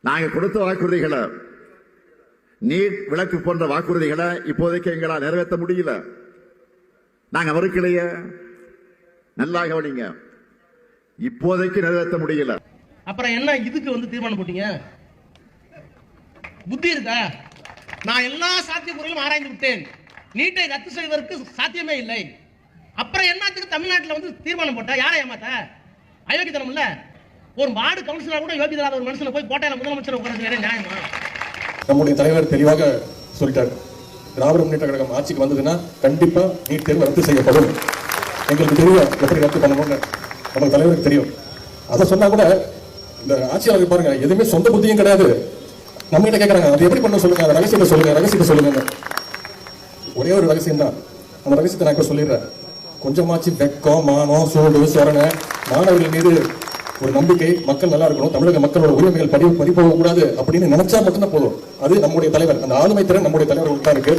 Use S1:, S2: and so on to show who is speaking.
S1: நாங்க கொடுத்த வாக்குறுதிகளை, நீட் விலக்கு போன்ற வாக்குறுதிகளை இப்போதைக்கு எங்களால் நிறைவேற்ற முடியல. நாங்க மறுக்கலையே, நல்லா கவனிங்க, இப்போதைக்கு நிறைவேற்ற முடியல.
S2: அப்புறம் என்ன இதுக்கு தீர்மானம் போட்டீங்க? புத்தி இருக்கா? நான் எல்லா சாத்தியக்கூறுகளும் ஆராய்ந்து விட்டேன், நீட்டை ரத்து செய்வதற்கு சாத்தியமே இல்லை. அப்புறம் என்னத்துக்கு தமிழ்நாட்டில் தீர்மானம் போட்டா? யாரை ஏமாத்த? அயோக்கியத்தனம் இல்ல. ஒரு வார்டு கவுன்சிலர் கூட யோகிதராத ஒரு மனுஷனை போய் கோட்டையில முதலமைச்சர் உட்கார்றது நியாயமா?
S3: நம்முடைய தலைவர் தெளிவாக சொல்லிட்டார், திராவிட முன்னேற்ற கழகம் ஆட்சிக்கு வந்ததுன்னா கண்டிப்பா நீட் தேர்வு ரத்து செய்யப்படும். எங்களுக்கு தெரியும் எப்படி ரத்து பண்ணணும்னு, நம்ம தலைவருக்கு தெரியும். அதை சொன்னா கூட இந்த ஆட்சியாளர்கள் பாருங்க, எதுவுமே சொந்த புத்தியும் கிடையாது. நம்ம கிட்ட கேட்கறாங்க, அது எப்படி பண்ண சொல்லுங்க, அந்த ரகசியத்தை சொல்லுங்க, ரகசியத்தை சொல்லுங்க. ஒரே ஒரு ரகசியம் தான், அந்த ரகசியத்தை நான் இப்ப சொல்லிடுறேன். கொஞ்சமாச்சு வெக்கம், மானம், சூடு, சொரணை, மாணவர்கள் மீது ஒரு நம்பிக்கை, மக்கள் நல்லா இருக்கணும், தமிழக மக்களோட உரிமைகள் பறிபோக கூடாது அப்படின்னு நினைச்சா மட்டும்தான் போதும். அது நம்முடைய தலைவர், அந்த ஆளுமை திறன் நம்முடைய தலைவர்களுக்கு தான் இருக்கு.